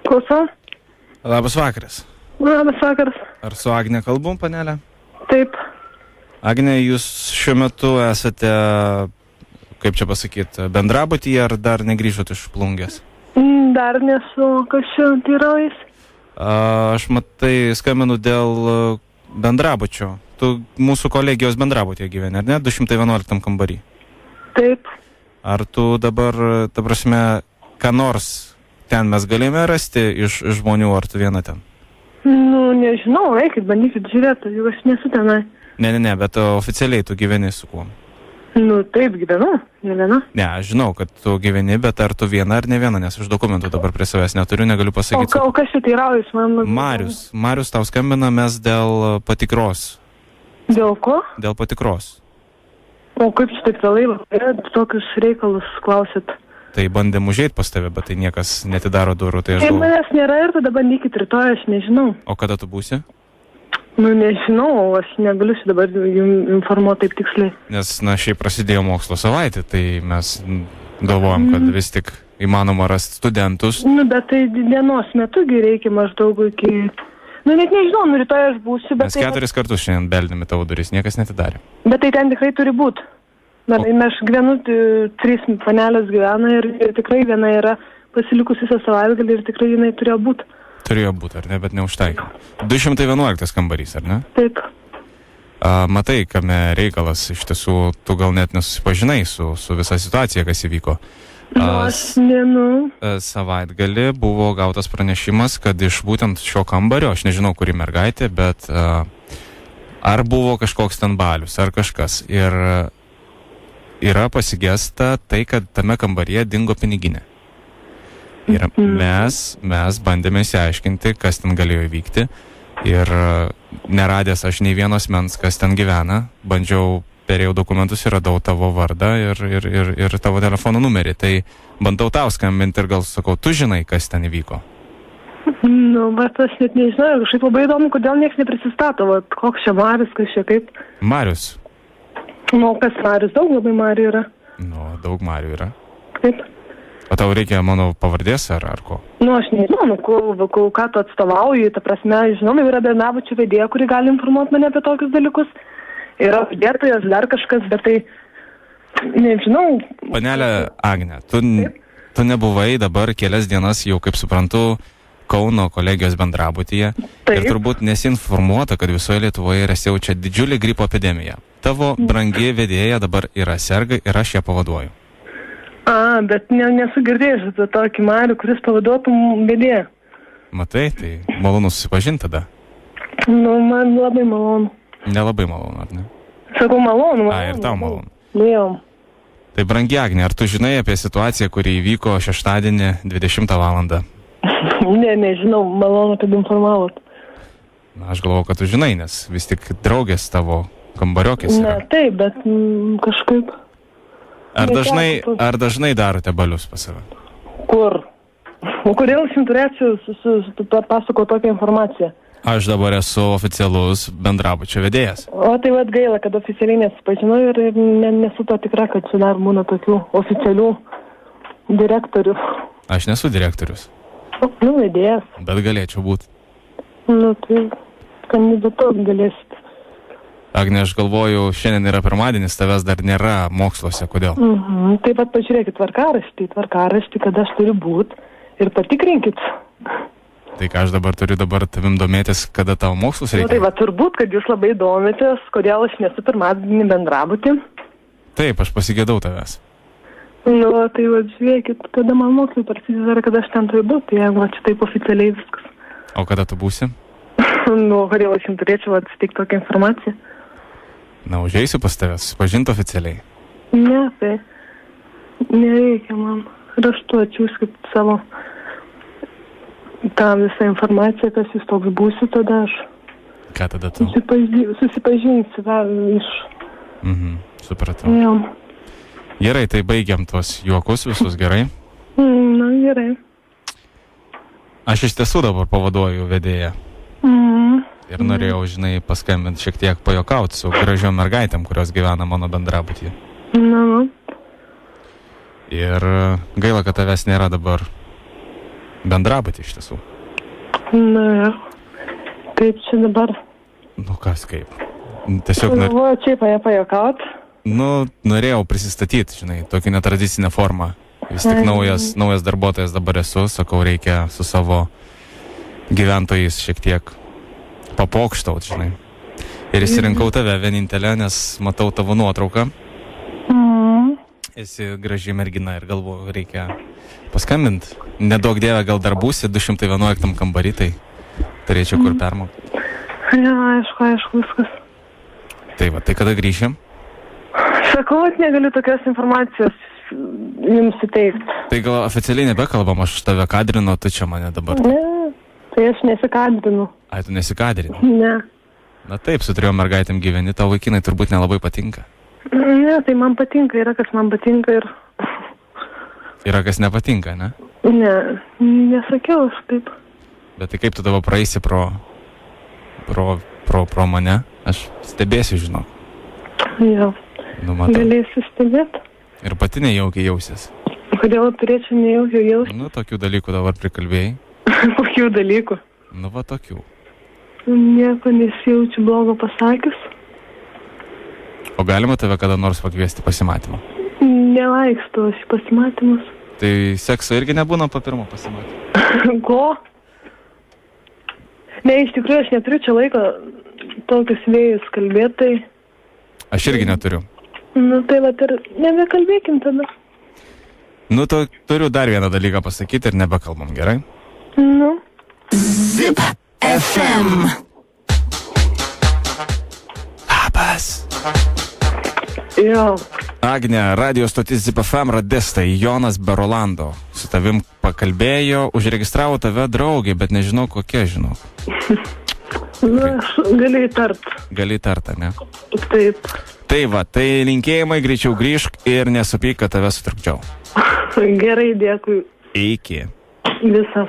Klausau. Labas vakaras. Labas vakaras. Ar su Agne kalbam, panelė? Taip. Agne, jūs šiuo metu esate, kaip čia pasakyti, bendrabutyje ar dar negrįžot iš Plungės? Dar nesu, kas čia tyrojais. Aš matai, skambinu dėl bendrabučio. Tu mūsų kolegijos bendrabutyje gyveni, ar ne? 211 kambarį. Taip. Ar tu dabar, ta prasme, ką nors ten mes galime rasti iš žmonių, ar tu viena ten? Nu, nežinau, eikit, bandykit žiūrėti, juk aš nesu tenai. Ne, bet oficialiai tu gyveni su kuo? Nu, taip, gyvenu, ne viena. Ne, aš žinau, kad tu gyveni, bet ar tu viena ar ne viena, nes aš dokumentų dabar prie savęs neturiu, negaliu pasakyti. O kas čia teiraujus, man? Marius tau skambina, mes dėl patikros. Dėl ko? Dėl patikros. O kaip čia taip vėlai, tokius reikalus klausit? Tai bandėm užeit pas tave, bet tai niekas netidaro durų, tai aš galvoju. Manęs nėra ir tada bandykit rytoj, aš nežinau. O kada tu būsi? Nu, nežinau, aš negaliu dabar jums informuoti taip tiksliai. Nes, šiaip prasidėjo mokslo savaitė, tai mes galvojam, kad vis tik įmanoma rasti studentus. Nu, bet tai dienos metugi reikia maždaug iki... Nu, net nežinau, rytoj aš būsiu, bet... Mes 4 kartus šiandien beldėme tavo duris, niekas netidarė. Bet tai ten tikrai turi būti. Mes gyvenu, 3 panelės gyvena ir tikrai viena yra pasilikusi visą savaitgalį ir tikrai jinai turėjo būti. Turėjo būti, ar ne, bet neužtaikė. 211 kambarys, ar ne? Taip. Matai, kame reikalas, iš tiesų, tu gal net nesusipažinai su visa situacija, kas įvyko. Savaitgalį buvo gautas pranešimas, kad iš būtent šio kambario, aš nežinau, kuri mergaitė, bet ar buvo kažkoks ten balius, ar kažkas. Ir yra pasigesta tai, kad tame kambaryje dingo piniginė. Ir mes bandėme išsiaiškinti, kas ten galėjo įvykti. Ir neradęs aš nei vienos asmens, kas ten gyvena, perėjau dokumentus ir radau tavo vardą ir tavo telefono numerį. Tai bandau tau skambinti ir gal sakau, tu žinai, kas ten įvyko? Nu, bet aš net nežinau, kažkaip labai įdomu, kodėl niekas neprisistato. Koks čia Marius, kas čia kaip? Marius. Nu, kas Marius? Daug labai Marių yra. Nu, daug Marių yra. Kaip? O tau reikia mano pavardės ar ko? Nu, aš nežinau, ką tu atstovauji, ta prasme, žinau, yra bendrabučio vedėja, kuri gali informuoti mane apie tokius dalykus. Yra padėtojas, dar kažkas, bet tai, nežinau. Panelė Agne, tu nebuvai dabar kelias dienas, jau kaip suprantu, Kauno kolegijos bendrabutyje. Taip. Ir turbūt nesinformuota, kad visoje Lietuvoje yra siaučia didžiulė gripo epidemija. Tavo brangi vedėja dabar yra serga ir aš ją pavaduoju. Bet nesu girdėjęs apie tokį Marių, kuris pavaduotų vedėją. Matai, tai malonu susipažinti tada. Nu, man labai malonu. Nelabai malonu, ar ne? Sakau, malonu. Ir tau malonu. Nu jau. Tai brangi Agne, ar tu žinai apie situaciją, kuri įvyko šeštadienį 20 valandą? Nežinau, malonu, kad informavot. Aš galvoju, kad tu žinai, nes vis tik draugės tavo kambariokės yra. Taip, bet kažkaip... Ar dažnai darote balius pas save? Kur? O kodėl aš turėčiau pasakoti tokią informaciją? Aš dabar esu oficialus bendrabučio vedėjas. O tai gaila, kad oficialiai nesipažinau ir nesu to tikra, kad čia dar būna tokių oficialių direktorių. Aš nesu direktorius. Nu, vedėjas. Bet galėčiau būti. Nu, tai kandidatuot galėsit. Agne, aš galvoju, šiandien yra pirmadienis, tavęs dar nėra moksluose, kodėl? Taip pat pažiūrėkit tvarkaraštį, kada aš turiu būti ir patikrinkit. Tai ką aš dabar turiu tavim domėtis, kada tavo mokslus reikia? Tai turbūt, kad jūs labai domitės, kodėl aš nesu pirmadienį bendrabuty. Taip, aš pasigėdau tavęs. Nu, tai žiūrėkit, kada man mokslai prasideda, kada aš ten turiu būti, jeigu čia taip oficialiai viskas. O kada tu būsi? Nu, kodėl aš jums turėčiau atsitikti tokią informaciją? Na, užeisiu pas tavęs, pažinti oficialiai. Ne, tai nereikia man. Raštu atsiųskit savo tą visą informaciją, kas jūs toks būsi, tada aš... Ką tada tu? Susipažinsiu iš... Supratau. Jau. Gerai, tai baigiam tuos juokus visus, gerai? Na, gerai. Aš iš tiesų dabar pavaduoju vedėją. Ir norėjau, žinai, paskambinti šiek tiek pajokauti su gražiom mergaitėm, kurios gyvena mano bendrabutyje. Na. Ir gaila, kad tavęs nėra dabar bendrabutį iš tiesų. Na, kaip čia dabar? Nu, kas kaip? Tiesiog, Galvoju, čia pajuokaut. norėjau prisistatyti, žinai, tokį netradicinę formą. Vis tik naujas darbuotojas dabar esu, sakau, reikia su savo gyventojais šiek tiek papokštaut, žinai. Ir išsirinkau tave vienintelę, nes matau tavo nuotrauką. Esi graži mergina ir galvoju, reikia paskambinti. Nedaug dievė, gal dar būsi 211 kambarį, tai turėčiau kur permokti. Ja, aišku, viskas. Tai va, tai kada grįšim? Sakau, negaliu tokios informacijos jums suteikti. Tai gal oficialiai nebekalbam, aš tave kadrinu, tu čia mane dabar. Ne, tai aš nesikadrinu. Ai, tu nesikadrini? Ne. Na taip, su 3 mergaitėm gyveni, tau vaikinai turbūt nelabai patinka. Ne, tai man patinka, yra kas man patinka ir... Yra kas nepatinka, ne? Ne, nesakiau aš taip. Bet tai kaip tu dabar praeisi pro mane? Aš stebėsiu, žinau. Jo, Matau. galėsiu stebėti. Ir pati nejaukiai jausies. Kodėl turėčiau nejaukiai jausti? Tokių dalykų dabar prikalbėjai. Kokių dalykų? Va, tokių. Nieko nesijaučiu blogo pasakius. O galima tave kada nors pakviesti pasimatymą? Nelaikstu aš į pasimatymus. Tai sekso irgi nebūna po pirmo pasimatymo? Ko? Ne, iš tikrųjų aš neturiu čia laiko tokius vėjus kalbėtai. Aš irgi neturiu. Tai vat ir nebekalbėkim tada. Turiu dar vieną dalyką pasakyti ir nebekalbam, gerai? Zip FM. Labas. Jo. Agne, radio stotis Zip FM radistai, Jonas Berolando. Su tavim pakalbėjo, užregistravo tave draugė, bet nežinau kokia, žinau. Aš galiu įtart. Gali įtart, ne? Taip. Tai va, tai linkėjimai, greičiau grįžk ir nesupyk, kad tave sutrukdžiau. Gerai, dėkui. Iki. Visą.